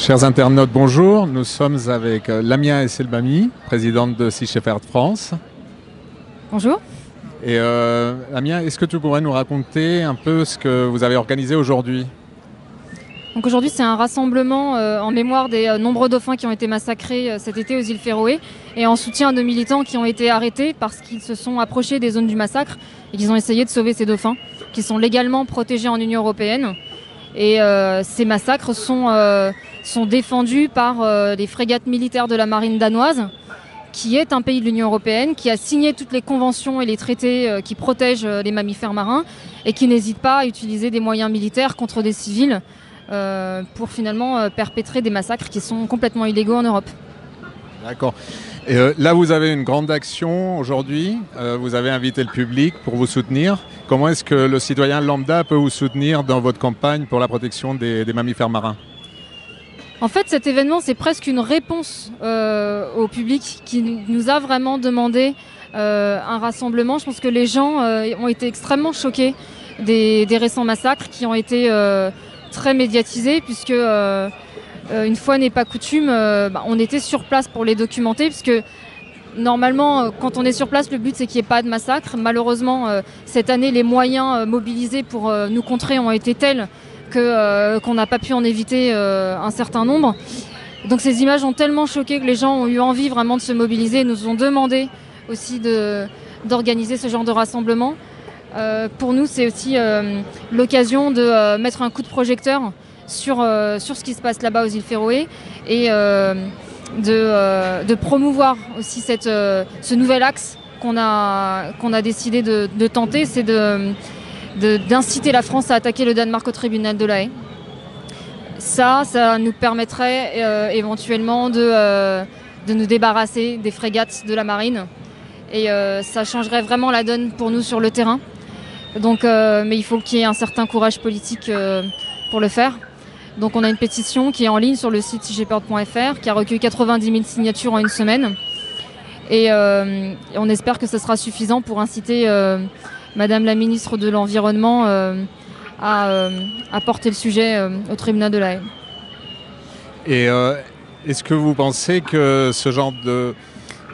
Chers internautes, bonjour. Nous sommes avec Lamia Esselbami, présidente de Sea Shepherd France. Bonjour. Et Lamia, est-ce que tu pourrais nous raconter un peu ce que vous avez organisé aujourd'hui? Donc aujourd'hui, c'est un rassemblement en mémoire des nombreux dauphins qui ont été massacrés cet été aux îles Féroé et en soutien de militants qui ont été arrêtés parce qu'ils se sont approchés des zones du massacre et qu'ils ont essayé de sauver ces dauphins qui sont légalement protégés en Union européenne. Et ces massacres sont défendus par des frégates militaires de la marine danoise, qui est un pays de l'Union européenne, qui a signé toutes les conventions et les traités qui protègent les mammifères marins et qui n'hésite pas à utiliser des moyens militaires contre des civils pour finalement perpétrer des massacres qui sont complètement illégaux en Europe. D'accord. Et là, vous avez une grande action aujourd'hui. Vous avez invité le public pour vous soutenir. Comment est-ce que le citoyen lambda peut vous soutenir dans votre campagne pour la protection des mammifères marins? En fait, cet événement, c'est presque une réponse au public qui nous a vraiment demandé un rassemblement. Je pense que les gens ont été extrêmement choqués des récents massacres qui ont été très médiatisés, puisque une fois n'est pas coutume, on était sur place pour les documenter, puisque normalement, quand on est sur place, le but c'est qu'il n'y ait pas de massacre. Malheureusement, cette année, les moyens mobilisés pour nous contrer ont été tels qu'on n'a pas pu en éviter un certain nombre. Donc ces images ont tellement choqué que les gens ont eu envie vraiment de se mobiliser et nous ont demandé aussi d'organiser ce genre de rassemblement. Pour nous, c'est aussi l'occasion de mettre un coup de projecteur sur ce qui se passe là-bas aux îles Féroé et de promouvoir aussi ce nouvel axe qu'on a décidé de tenter, c'est d'inciter la France à attaquer le Danemark au tribunal de La Haye. Ça nous permettrait éventuellement de nous débarrasser des frégates de la marine et ça changerait vraiment la donne pour nous sur le terrain. Donc, mais il faut qu'il y ait un certain courage politique pour le faire. Donc on a une pétition qui est en ligne sur le site seashepherd.fr qui a recueilli 90 000 signatures en une semaine. Et on espère que ce sera suffisant pour inciter Madame la ministre de l'Environnement à porter le sujet au tribunal de La Haye. Et est-ce que vous pensez que ce genre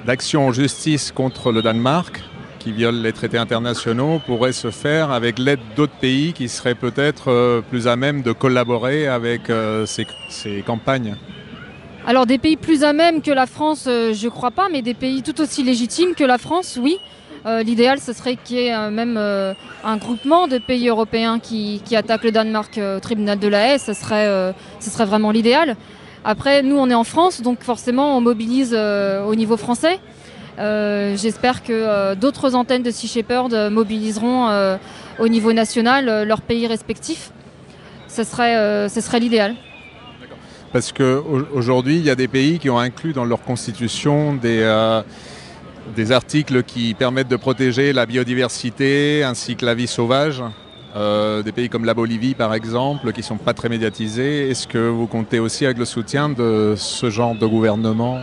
d'action en justice contre le Danemark, qui viole les traités internationaux, pourrait se faire avec l'aide d'autres pays qui seraient peut-être plus à même de collaborer avec ces campagnes? Alors des pays plus à même que la France, je ne crois pas, mais des pays tout aussi légitimes que la France, oui. L'idéal, ce serait qu'il y ait même un groupement de pays européens qui attaquent le Danemark au tribunal de La Haye. Ce serait vraiment l'idéal. Après, nous, on est en France, donc forcément, on mobilise au niveau français. J'espère que d'autres antennes de Sea Shepherd mobiliseront au niveau national leurs pays respectifs. Ce serait l'idéal. Parce qu'aujourd'hui, il y a des pays qui ont inclus dans leur constitution des articles qui permettent de protéger la biodiversité ainsi que la vie sauvage. Des pays comme la Bolivie, par exemple, qui ne sont pas très médiatisés. Est-ce que vous comptez aussi avec le soutien de ce genre de gouvernement ?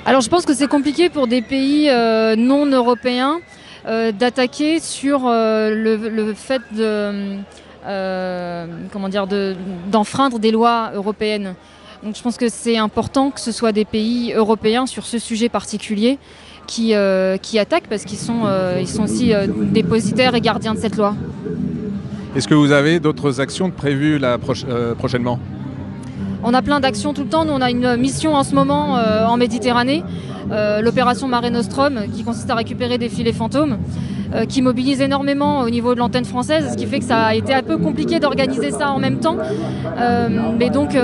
Alors je pense que c'est compliqué pour des pays non européens d'attaquer sur le fait d'enfreindre des lois européennes. Donc je pense que c'est important que ce soit des pays européens sur ce sujet particulier qui attaquent parce qu'ils sont aussi dépositaires et gardiens de cette loi. Est-ce que vous avez d'autres actions prévues prochainement ? On a plein d'actions tout le temps. Nous, on a une mission en ce moment en Méditerranée, l'opération Mare Nostrum, qui consiste à récupérer des filets fantômes, qui mobilise énormément au niveau de l'antenne française, ce qui fait que ça a été un peu compliqué d'organiser ça en même temps. Mais donc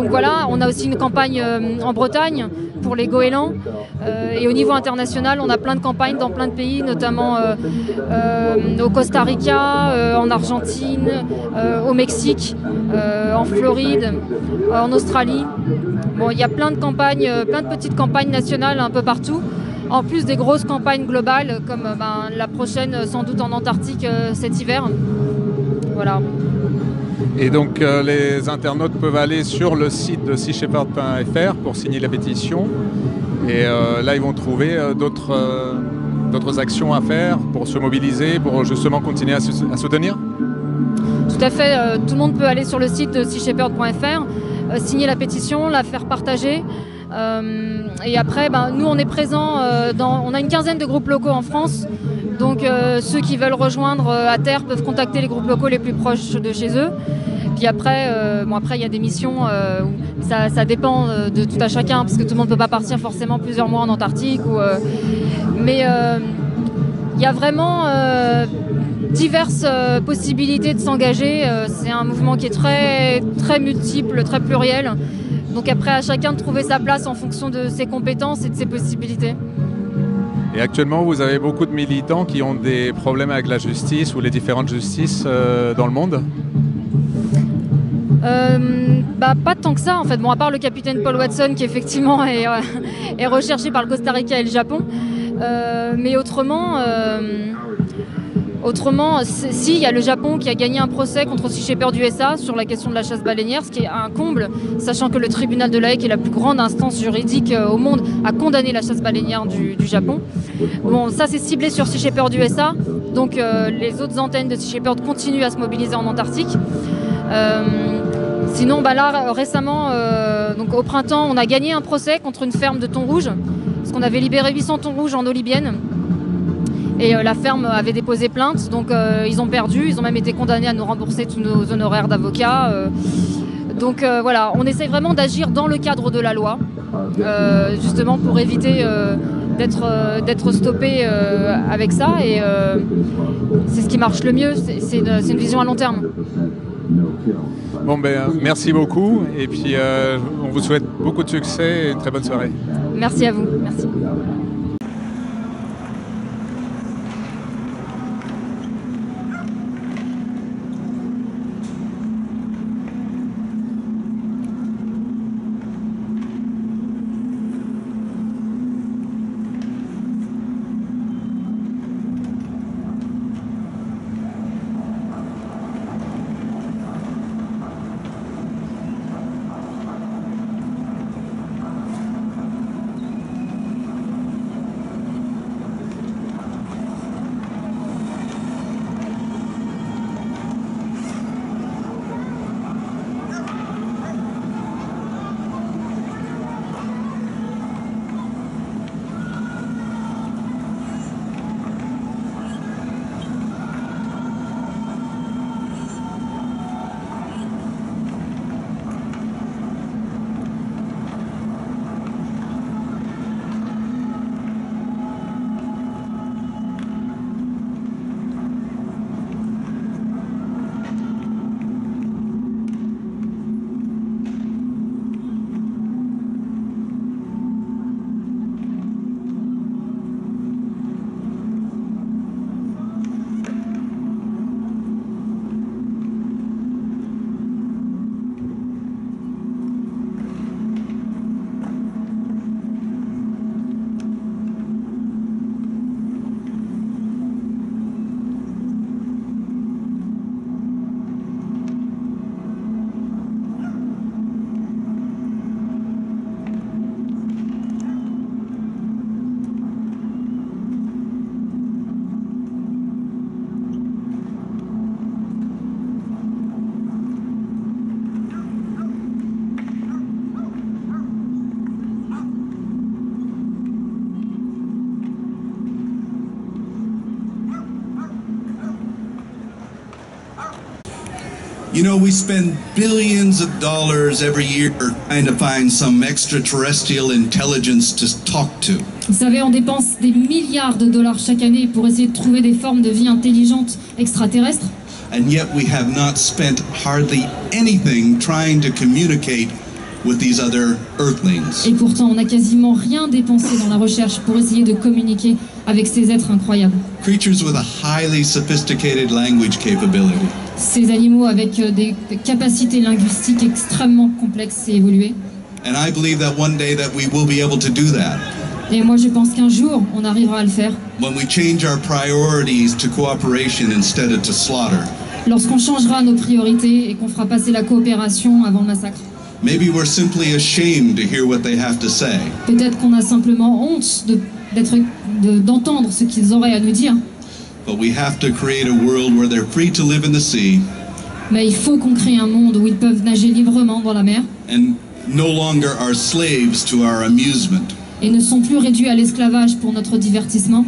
voilà, on a aussi une campagne en Bretagne pour les goélands. Et au niveau international, on a plein de campagnes dans plein de pays, notamment au Costa Rica, en Argentine, au Mexique, en Floride, en Australie. Bon, il y a plein de campagnes, plein de petites campagnes nationales un peu partout. En plus des grosses campagnes globales, comme la prochaine sans doute en Antarctique cet hiver. Voilà. Et donc les internautes peuvent aller sur le site de seashepherd.fr pour signer la pétition. Et là, ils vont trouver d'autres actions à faire pour se mobiliser, pour justement continuer à soutenir. Tout à fait. Tout le monde peut aller sur le site de seashepherd.fr. signer la pétition, la faire partager. Et après, nous on est présents, on a une quinzaine de groupes locaux en France, donc ceux qui veulent rejoindre à terre peuvent contacter les groupes locaux les plus proches de chez eux. Puis après, il y a des missions, où ça dépend de tout à chacun, parce que tout le monde ne peut pas partir forcément plusieurs mois en Antarctique. Mais il y a vraiment diverses possibilités de s'engager. C'est un mouvement qui est très, très multiple, très pluriel. Donc après, à chacun de trouver sa place en fonction de ses compétences et de ses possibilités. Et actuellement, vous avez beaucoup de militants qui ont des problèmes avec la justice ou les différentes justices dans le monde ? Pas tant que ça en fait. Bon, à part le capitaine Paul Watson qui effectivement est recherché par le Costa Rica et le Japon. Mais autrement, si, il y a le Japon qui a gagné un procès contre Sea Shepherd USA sur la question de la chasse baleinière, ce qui est un comble, sachant que le tribunal de La Haye, qui est la plus grande instance juridique au monde, a condamné la chasse baleinière du Japon. Bon, ça c'est ciblé sur Sea Shepherd USA, donc les autres antennes de Sea Shepherd continuent à se mobiliser en Antarctique. Sinon, là, récemment, donc au printemps, on a gagné un procès contre une ferme de thon rouge, parce qu'on avait libéré 800 thons rouges en eau libyenne. Et la ferme avait déposé plainte, donc ils ont perdu, ils ont même été condamnés à nous rembourser tous nos honoraires d'avocat. Donc voilà, on essaie vraiment d'agir dans le cadre de la loi, justement pour éviter d'être stoppé avec ça. Et c'est ce qui marche le mieux, c'est une vision à long terme. Bon, merci beaucoup, et puis on vous souhaite beaucoup de succès et une très bonne soirée. Merci à vous, merci. You know, we spend billions of dollars every year trying to find some extraterrestrial intelligence to talk to. Vous savez, on dépense des milliards de dollars chaque année pour essayer de trouver des formes de vie intelligentes extraterrestres. And yet we have not spent hardly anything trying to communicate with these other earthlings. Et pourtant, on n'a quasiment rien dépensé dans la recherche pour essayer de communiquer avec ces êtres incroyables. Creatures with a highly sophisticated language capability. Ces animaux avec des capacités linguistiques extrêmement complexes et évoluées. And I believe that one day that we will be able to do that. Et moi, je pense qu'un jour, on arrivera à le faire. When we change our priorities to cooperation instead of to slaughter. Lorsqu'on changera nos priorités et qu'on fera passer la coopération avant le massacre. Maybe we're simply ashamed to hear what they have to say. Peut-être qu'on a simplement honte d'entendre ce qu'ils auraient à nous dire. But we have to create a world where they're free to live in the sea. Mais il faut qu'on crée un monde où ils peuvent nager librement dans la mer and no longer are slaves to our amusement. et ne sont plus réduits à l'esclavage pour notre divertissement.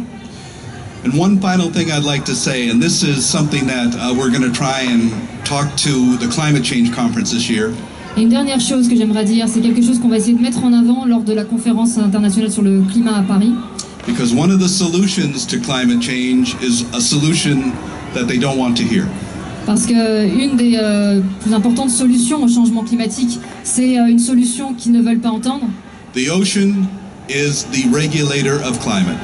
And one final thing I'd like to say, and this is something that we're going to try and talk to the climate change conference this year. Et une dernière chose que j'aimerais dire, c'est quelque chose qu'on va essayer de mettre en avant lors de la conférence internationale sur le climat à Paris. Because one of the solutions to climate change is a solution that they don't want to hear. Parce qu'une des plus importantes solutions au changement climatique, c'est une solution qu'ils ne veulent pas entendre. The ocean is the regulator of climate.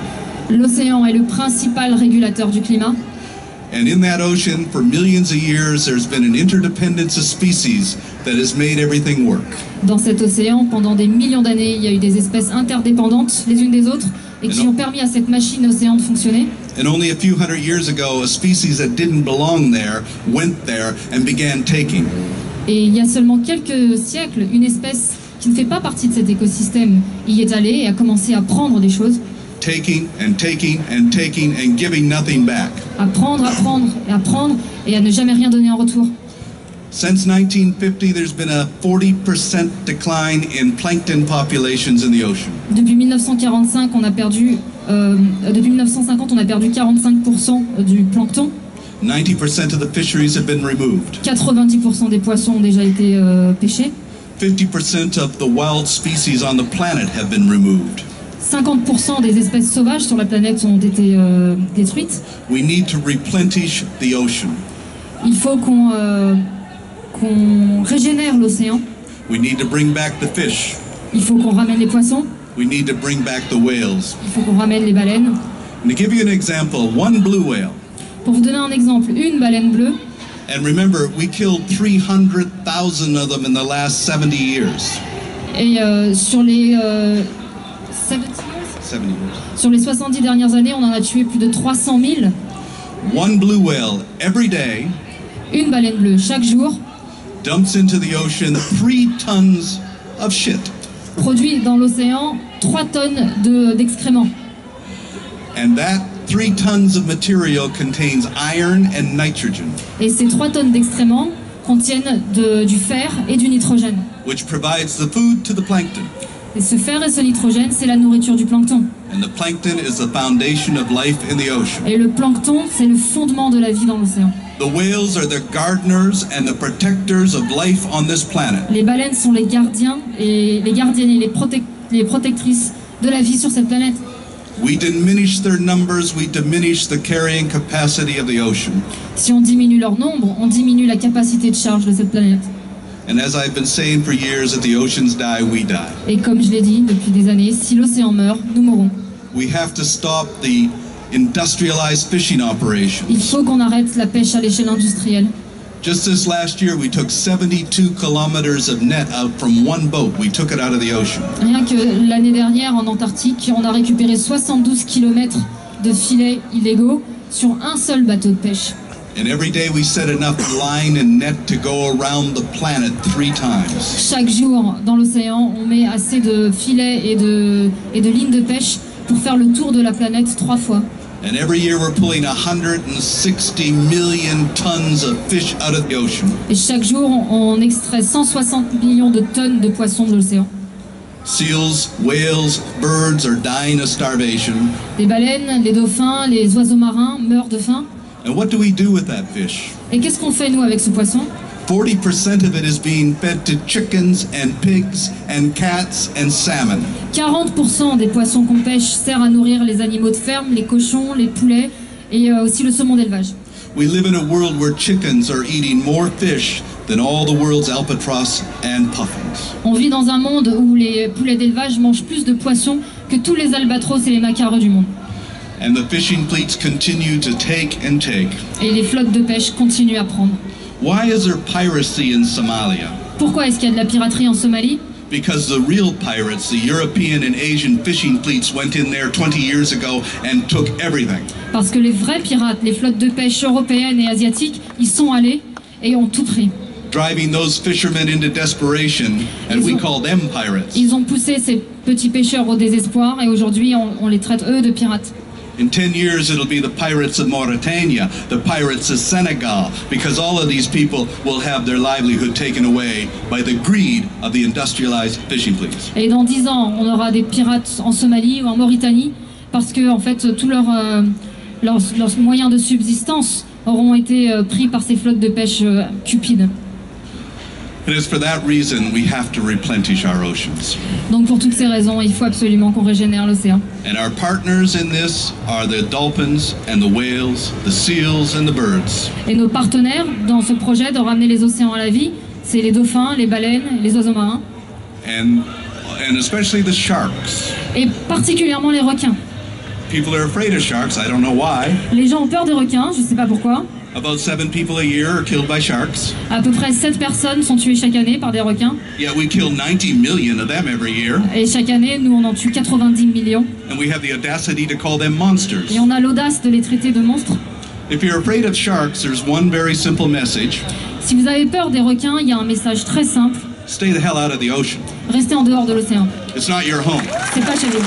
L'océan est le principal régulateur du climat. And in that ocean, for millions of years, there's been an interdependence of species that has made everything work. Dans cet océan, pendant des millions d'années, il y a eu des espèces interdépendantes les unes des autres et qui ont permis à cette machine océan de fonctionner. And only a few hundred years ago, a species that didn't belong there went there and began taking. Et il y a seulement quelques siècles, une espèce qui ne fait pas partie de cet écosystème y est allée et a commencé à prendre des choses. Taking and taking and taking and giving nothing back. À prendre et à prendre et à ne jamais rien donner en retour. Since 1950, there's been a 40% decline in plankton populations in the ocean. Depuis 1945, depuis 1950, on a perdu 45% du plancton. 90% of the fisheries have been removed. 90% des poissons ont déjà été pêchés. 50% of the wild species on the planet have been removed. 50% des espèces sauvages sur la planète ont été détruites. We need to replenish the ocean. Il faut qu'on régénère l'océan. We need to bring back the fish. Il faut qu'on ramène les poissons. We need to bring back the whales. Il faut qu'on ramène les baleines. And to give you an example, one blue whale. Pour vous donner un exemple, une baleine bleue. And remember, we killed 300,000 of them in the last 70 years. Et sur les 70 dernières années, on en a tué plus de 300 000. One blue whale every day Une baleine bleue chaque jour dumps into the ocean 3 tons of shit. Produit dans l'océan 3 tonnes d'excréments. And that 3 tons of material contains iron and nitrogen, Et ces 3 tonnes d'excréments contiennent du fer et du nitrogène. which provides the food to the plankton. Et ce fer et ce nitrogène, c'est la nourriture du plancton. And the plankton is the foundation of life in the ocean. Et le plancton, c'est le fondement de la vie dans l'océan. The whales are the gardeners and the protectors of life on this planet. Les baleines sont les gardiens et les gardiennes et les protectrices de la vie sur cette planète. We diminish their numbers, we diminish the carrying capacity of the ocean. Si on diminue leur nombre, on diminue la capacité de charge de cette planète. And as I've been saying for years, if the oceans die, we die. Et comme je l'ai dit depuis des années, si l'océan meurt, nous mourrons. We have to stop the industrialized fishing operation. Il faut qu'on arrête la pêche à l'échelle industrielle. Just this last year, we took 72 kilometers of net out from one boat. We took it out of the ocean. Rien que l'année dernière en Antarctique, on a récupéré 72 km de filets illégaux sur un seul bateau de pêche. And every day we set enough line and net to go around the planet 3 times. Chaque jour, dans l'océan, on met assez de filets et de lignes de pêche pour faire le tour de la planète 3 fois. And every year we're pulling 160 million tons of fish out of the ocean. Et chaque jour, on extrait 160 millions de tonnes de poissons de l'océan. Seals, whales, birds are dying of starvation. Les baleines, les dauphins, les oiseaux marins meurent de faim. And what do we do with that fish? Et qu'est-ce qu'on fait, nous, avec ce poisson? 40% of it is being fed to chickens and pigs and cats and salmon. 40% des poissons qu'on pêche sert à nourrir les animaux de ferme, les cochons, les poulets et aussi le saumon d'élevage. We live in a world where chickens are eating more fish than all the world's albatross and puffins. On vit dans un monde où les poulets d'élevage mangent plus de poissons que tous les albatros et les macareux du monde. And the fishing fleets continue to take and take. Et les flottes de pêche continuent à prendre. Why is there piracy in Somalia? Pourquoi est-ce qu'il y a de la piraterie en Somalie? Because the real pirates, the European and Asian fishing fleets, went in there 20 years ago and took everything. Parce que les vrais pirates, les flottes de pêche européennes et asiatiques, ils sont allés et ont tout pris. Driving those fishermen into desperation, and we call them pirates. Ils ont poussé ces petits pêcheurs au désespoir et aujourd'hui on les traite eux de pirates. In 10 years, it'll be the pirates of Mauritania, the pirates of Senegal, because all of these people will have their livelihood taken away by the greed of the industrialized fishing fleets. Et dans 10 ans, on aura des pirates en Somalie ou en Mauritanie, parce que en fait, tous leurs moyens de subsistance auront été pris par ces flottes de pêche cupides. It is for that reason we have to replenish our oceans. Donc pour toutes ces raisons, il faut absolument qu'on régénère l'océan. And our partners in this are the dolphins and the whales, the seals and the birds. Et nos partenaires dans ce projet de ramener les océans à la vie, c'est les dauphins, les baleines, les oiseaux marins. And especially the sharks. Et particulièrement les requins. People are afraid of sharks, I don't know why. Les gens ont peur des requins, je ne sais pas pourquoi. About 7 people a year are killed by sharks. À peu près 7 personnes sont tuées chaque année par des requins. Yet we kill 90 million of them every year. Et chaque année, nous, on en tue 90 millions. And we have the audacity to call them monsters. Et on a l'audace de les traiter de monstres. If you're afraid of sharks, there's one very simple message. Si vous avez peur des requins, il y a un message très simple. Stay the hell out of the ocean. Restez en dehors de l'océan. It's not your home. C'est pas chez vous.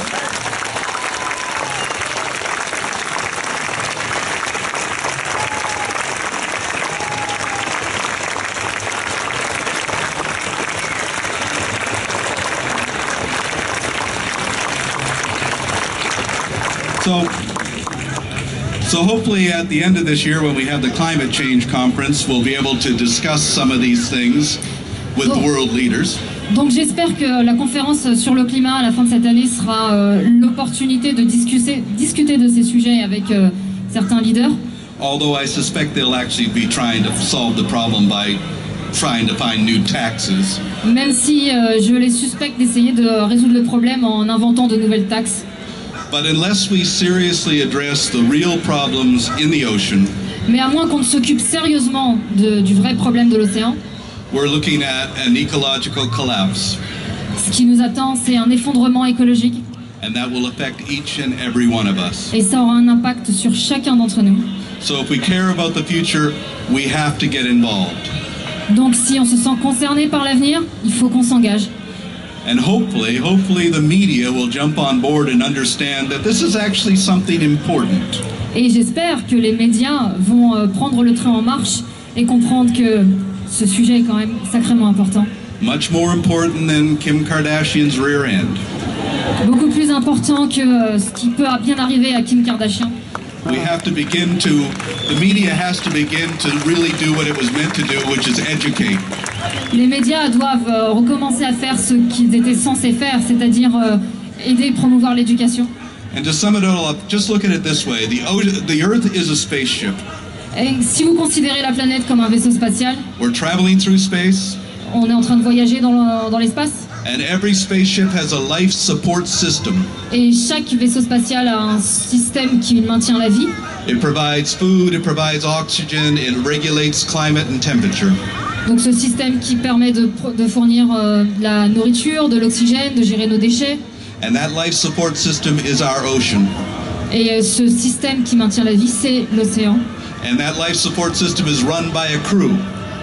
So hopefully at the end of this year, when we have the climate change conference, we'll be able to discuss some of these things with the world leaders. Donc j'espère que la conférence sur le climat à la fin de cette année sera l'opportunité de discuter de ces sujets avec certains leaders. Although I suspect they'll actually be trying to solve the problem by trying to find new taxes. Même si je les suspecte d'essayer de résoudre le problème en inventant de nouvelles taxes. But unless we seriously address the real problems in the ocean, mais à moins qu'on ne s'occupe sérieusement du vrai problème de l'océan, we're looking at an ecological collapse. Ce qui nous attend, c'est un effondrement écologique. And that will affect each and every one of us. Et ça aura un impact sur chacun d'entre nous. So if we care about the future, we have to get involved. Donc si on se sent concerné par l'avenir, il faut qu'on s'engage. And hopefully the media will jump on board and understand that this is actually something important. Et j'espère que les médias vont prendre le train en marche et comprendre que ce sujet est quand même sacrément important. Much more important than Kim Kardashian's rear end. Beaucoup plus important que ce qui peut bien arriver à Kim Kardashian. We have to begin to, the media has to begin to really do what it was meant to do, which is educate. Les médias doivent recommencer à faire ce qu'ils étaient censés faire, c'est-à-dire aider et promouvoir l'éducation. And to sum it all up, just look at it this way. The Earth is a spaceship. Et si vous considérez la planète comme un vaisseau spatial, we're traveling through space. On est en train de voyager dans l'espace. And every spaceship has a life support system. Et chaque vaisseau spatial a un système qui maintient la vie. It provides food, it provides oxygen, it regulates climate and temperature. Donc ce système qui permet de fournir de la nourriture, de l'oxygène, de gérer nos déchets. And that life support system is our ocean. Et ce système qui maintient la vie, c'est l'océan. And that life support system is run by a crew.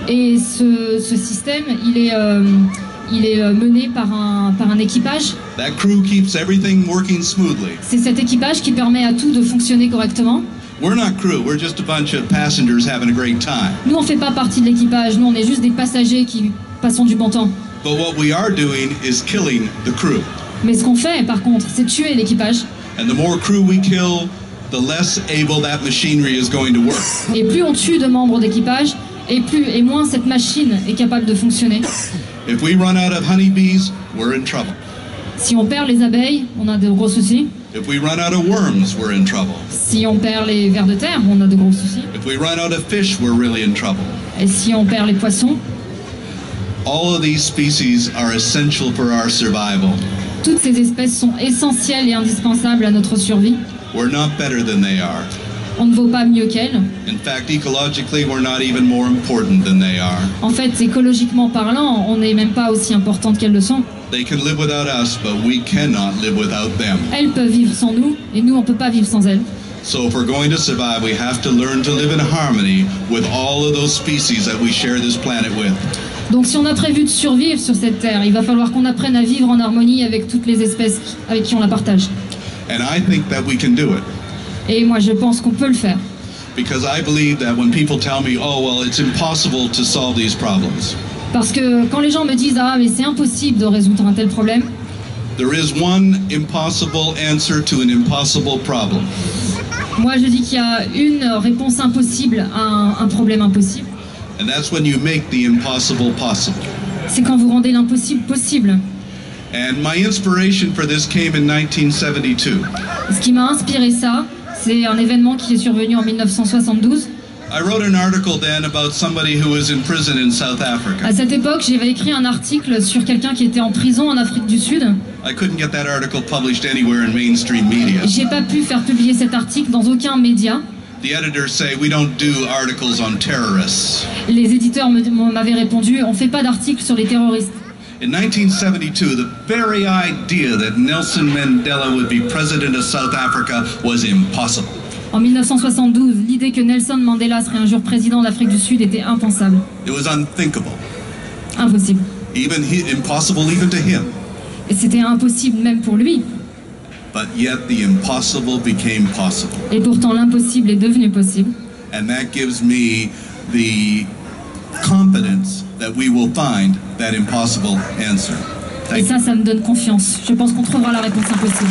Et ce système, il est mené par un équipage. That crew keeps everything working smoothly. C'est cet équipage qui permet à tout de fonctionner correctement. We're not crew, we're just a bunch of passengers having a great time. Nous, on fait pas partie de l'équipage, nous, on est juste des passagers qui passons du bon temps. But what we are doing is killing the crew. Mais ce qu'on fait, par contre, c'est tuer l'équipage. And the more crew we kill, the less able that machinery is going to work. Et plus on tue de membres d'équipage, et moins cette machine est capable de fonctionner. If we run out of honeybees, we're in trouble. Si on perd les abeilles, on a de gros soucis. If we run out of worms, we're in trouble. Si on perd les vers de terre, on a de gros soucis. If we run out of fish, we're really in trouble. Et si on perd les poissons? All of these species are essential for our survival. Toutes ces espèces sont essentielles et indispensables à notre survie. We're not better than they are. On ne vaut pas mieux qu'elles. In fact, ecologically, we're not even more important than they are. En fait, écologiquement parlant, on n'est même pas aussi importante qu'elles le sont. They can live without us, but we cannot live without them. Elles peuvent vivre sans nous, et nous, on ne peut pas vivre sans elles. So if we're going to survive, we have to learn to live in harmony with all of those species that we share this planet with. Donc si on a prévu de survivre sur cette terre, il va falloir qu'on apprenne à vivre en harmonie avec toutes les espèces avec qui on la partage. And I think that we can do it. Et moi, je pense qu'on peut le faire. Because I believe that when people tell me, oh, well, it's impossible to solve these problems, Parce que quand les gens me disent « Ah, mais c'est impossible de résoudre un tel problème », there is one impossible answer to an impossible problem. moi je dis qu'il y a une réponse impossible à un problème impossible. And that's when you make the impossible possible. C'est quand vous rendez l'impossible possible. And my inspiration for this came in 1972. Ce qui m'a inspiré ça, c'est un événement qui est survenu en 1972. I wrote an article then about somebody who was in prison in South Africa. À cette époque, j'avais écrit un article sur quelqu'un qui était en prison en Afrique du Sud. I couldn't get that article published anywhere in mainstream media. J'ai pas pu faire publier cet article dans aucun média. The editors say we don't do articles on terrorists. Les éditeurs m'avaient répondu, on fait pas d'articles sur les terroristes. In 1972, the very idea that Nelson Mandela would be president of South Africa was impossible. En 1972, l'idée que Nelson Mandela serait un jour président d'Afrique du Sud était impensable. It was unthinkable. Impossible. Impossible even to him. Et c'était impossible même pour lui. But yet the impossible became possible. Et pourtant l'impossible est devenu possible. And that gives me the confidence that we will find that impossible answer. Et ça me donne confiance. Je pense qu'on trouvera la réponse impossible.